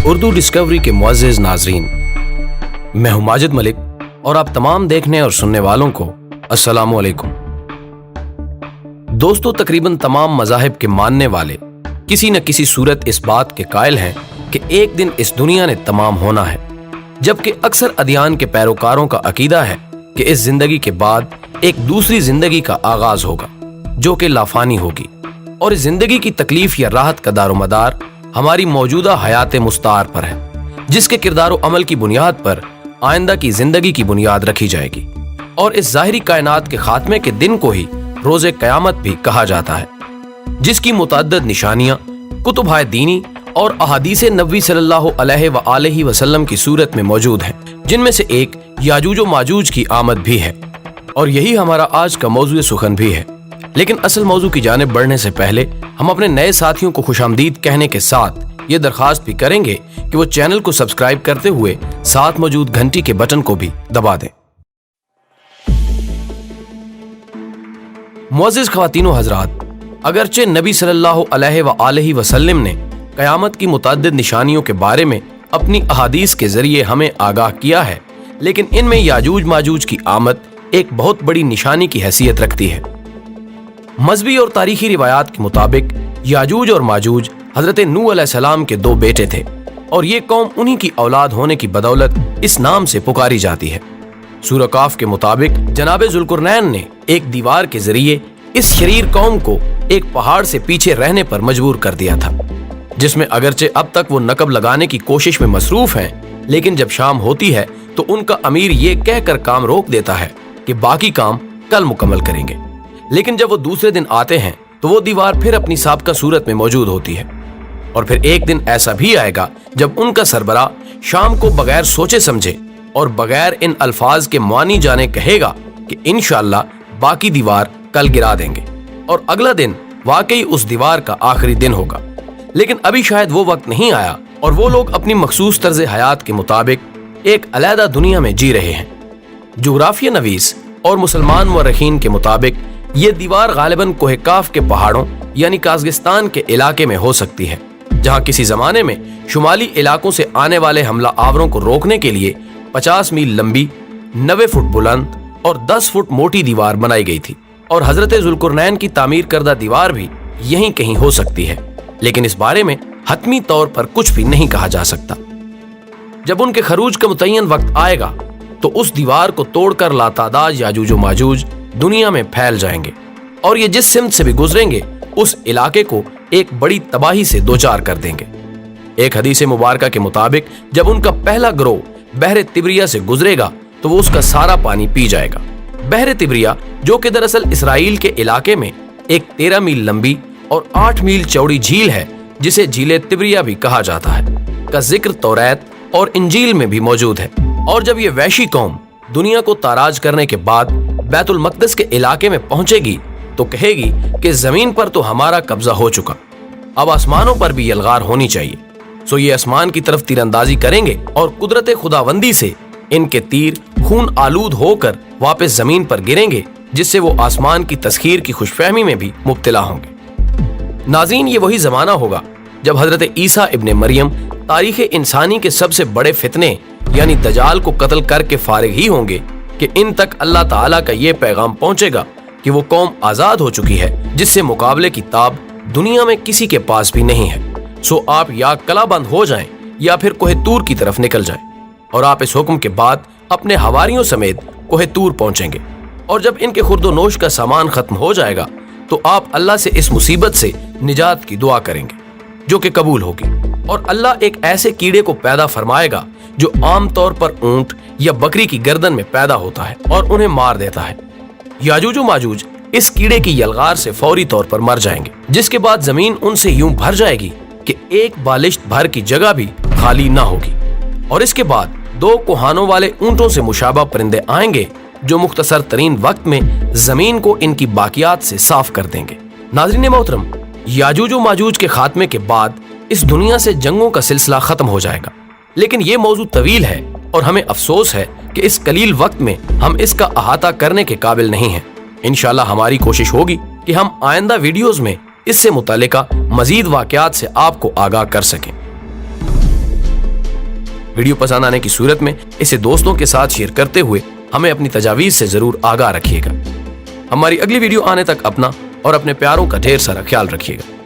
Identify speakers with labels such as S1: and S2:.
S1: Urdu Discovery کے معزز ناظرین، میں ہوں ماجد ملک اور آپ تمام دیکھنے اور سننے والوں کو السلام علیکم۔ دوستو، تقریباً تمام مذاہب کے ماننے والے کسی نہ کسی صورت اس بات کے قائل ہیں کہ ایک دن اس دنیا نے تمام ہونا ہے، جبکہ اکثر ادیان کے پیروکاروں کا عقیدہ ہے کہ اس زندگی کے بعد ایک دوسری زندگی کا آغاز ہوگا جو کہ لافانی ہوگی، اور اس زندگی کی تکلیف یا راحت کا دار و مدار ہماری موجودہ حیات مستعار پر ہے، جس کے کردار و عمل کی بنیاد پر آئندہ کی زندگی کی بنیاد رکھی جائے گی، اور اس ظاہری کائنات کے خاتمے کے دن کو ہی روز قیامت بھی کہا جاتا ہے، جس کی متعدد نشانیاں کتب دینی اور احادیث نبوی صلی اللہ علیہ وآلہ وسلم کی صورت میں موجود ہیں، جن میں سے ایک یاجوج و ماجوج کی آمد بھی ہے، اور یہی ہمارا آج کا موضوع سخن بھی ہے۔ لیکن اصل موضوع کی جانب بڑھنے سے پہلے ہم اپنے نئے ساتھیوں کو خوش آمدید کہنے کے ساتھ یہ درخواست بھی کریں گے کہ وہ چینل کو سبسکرائب کرتے ہوئے ساتھ موجود گھنٹی کے بٹن کو بھی دبا دیں۔ معزز خواتین و حضرات، اگرچہ نبی صلی اللہ علیہ وآلہ وسلم نے قیامت کی متعدد نشانیوں کے بارے میں اپنی احادیث کے ذریعے ہمیں آگاہ کیا ہے، لیکن ان میں یاجوج ماجوج کی آمد ایک بہت بڑی نشانی کی حیثیت رکھتی ہے۔ مذہبی اور تاریخی روایات کے مطابق یاجوج اور ماجوج حضرت نوح علیہ السلام کے دو بیٹے تھے، اور یہ قوم انہی کی اولاد ہونے کی بدولت اس نام سے پکاری جاتی ہے۔ سورہ کاف کے مطابق جناب ذوالقرنین نے ایک دیوار کے ذریعے اس شریر قوم کو ایک پہاڑ سے پیچھے رہنے پر مجبور کر دیا تھا، جس میں اگرچہ اب تک وہ نقب لگانے کی کوشش میں مصروف ہیں، لیکن جب شام ہوتی ہے تو ان کا امیر یہ کہہ کر کام روک دیتا ہے کہ باقی کام کل مکمل کریں گے۔ لیکن جب وہ دوسرے دن آتے ہیں تو وہ دیوار پھر اپنی سابقہ صورت میں موجود ہوتی ہے، اور پھر ایک دن ایسا بھی آئے گا جب ان کا سربراہ شام کو بغیر سوچے سمجھے اور بغیر ان الفاظ کے معنی جانے کہے گا کہ انشاءاللہ باقی دیوار کل گرا دیں گے، اور اگلا دن واقعی اس دیوار کا آخری دن ہوگا۔ لیکن ابھی شاید وہ وقت نہیں آیا، اور وہ لوگ اپنی مخصوص طرز حیات کے مطابق ایک علیحدہ دنیا میں جی رہے ہیں۔ جغرافیہ نویس اور مسلمان مورخین کے مطابق یہ دیوار غالباً کوہ کاف کے پہاڑوں یعنی قازقستان کے علاقے میں ہو سکتی ہے، جہاں کسی زمانے میں شمالی علاقوں سے آنے والے حملہ آوروں کو روکنے کے لیے 50 میل لمبی، 90 فٹ بلند اور 10 فٹ موٹی دیوار بنائی گئی تھی، اور حضرت ذوالقرنین کی تعمیر کردہ دیوار بھی یہیں کہیں ہو سکتی ہے، لیکن اس بارے میں حتمی طور پر کچھ بھی نہیں کہا جا سکتا۔ جب ان کے خروج کا متعین وقت آئے گا تو اس دیوار کو توڑ کر لاتعداد یاجوج و ماجوج دنیا میں پھیل جائیں گے، اور یہ جس سمت سے بھی گزریں گے اس علاقے کو ایک بڑی تباہی سے دوچار کر دیں گے۔ ایک حدیث مبارکہ کے مطابق جب ان کا پہلا گروہ بحر تبریہ سے گزرے گا تو وہ اس کا سارا پانی پی جائے گا۔ بحر تبریہ، جو کہ دراصل اسرائیل کے علاقے میں ایک 13 میل لمبی اور 8 میل چوڑی جھیل ہے، جسے جھیل تبریہ بھی کہا جاتا ہے، کا ذکر توریت اور انجیل میں بھی موجود ہے۔ اور جب یہ وحشی قوم دنیا کو تاراج کرنے کے بعد بیت المقدس کے علاقے میں پہنچے گی تو کہے گی کہ زمین پر تو ہمارا قبضہ ہو چکا، اب آسمانوں پر بھی یلغار ہونی چاہیے۔ سو یہ آسمان کی طرف تیر اندازی کریں گے، اور قدرت خداوندی سے ان کے تیر خون آلود ہو کر واپس زمین پر گریں گے، جس سے وہ آسمان کی تسخیر کی خوش فہمی میں بھی مبتلا ہوں گے۔ ناظرین، یہ وہی زمانہ ہوگا جب حضرت عیسیٰ ابن مریم تاریخ انسانی کے سب سے بڑے فتنے یعنی دجال کو قتل کر کے فارغ ہی ہوں گے کہ ان تک اللہ تعالیٰ کا یہ پیغام پہنچے گا کہ وہ قوم آزاد ہو چکی ہے، جس سے مقابلے کی تاب دنیا میں کسی کے پاس بھی نہیں ہے۔ سو آپ یا کلا بند ہو جائیں یا پھر کوہ طور کی طرف نکل جائیں، اور آپ اس حکم کے بعد اپنے حواریوں سمیت کوہ طور پہنچیں گے، اور جب ان کے خورد و نوش کا سامان ختم ہو جائے گا تو آپ اللہ سے اس مصیبت سے نجات کی دعا کریں گے، جو کہ قبول ہوگی، اور اللہ ایک ایسے کیڑے کو پیدا فرمائے گا جو عام طور پر اونٹ یا بکری کی گردن میں پیدا ہوتا ہے اور انہیں مار دیتا ہے۔ یاجوج و ماجوج اس کیڑے کی یلغار سے فوری طور پر مر جائیں گے، جس کے بعد زمین ان سے یوں بھر جائے گی کہ ایک بالشت بھر کی جگہ بھی خالی نہ ہوگی، اور اس کے بعد 2 کوہانوں والے اونٹوں سے مشابہ پرندے آئیں گے جو مختصر ترین وقت میں زمین کو ان کی باقیات سے صاف کر دیں گے۔ ناظرین محترم، یاجوج و ماجوج کے خاتمے کے بعد اس دنیا سے جنگوں کا سلسلہ ختم ہو جائے گا، لیکن یہ موضوع طویل ہے اور ہمیں افسوس ہے کہ اس قلیل وقت میں ہم اس کا احاطہ کرنے کے قابل نہیں ہیں۔ انشاءاللہ ہماری کوشش ہوگی کہ ہم آئندہ ویڈیوز میں اس سے متعلقہ مزید واقعات سے آپ کو آگاہ کر سکیں۔ ویڈیو پسند آنے کی صورت میں اسے دوستوں کے ساتھ شیئر کرتے ہوئے ہمیں اپنی تجاویز سے ضرور آگاہ رکھیے گا۔ ہماری اگلی ویڈیو آنے تک اپنا اور اپنے پیاروں کا ڈھیر سارا خیال رکھیے گا۔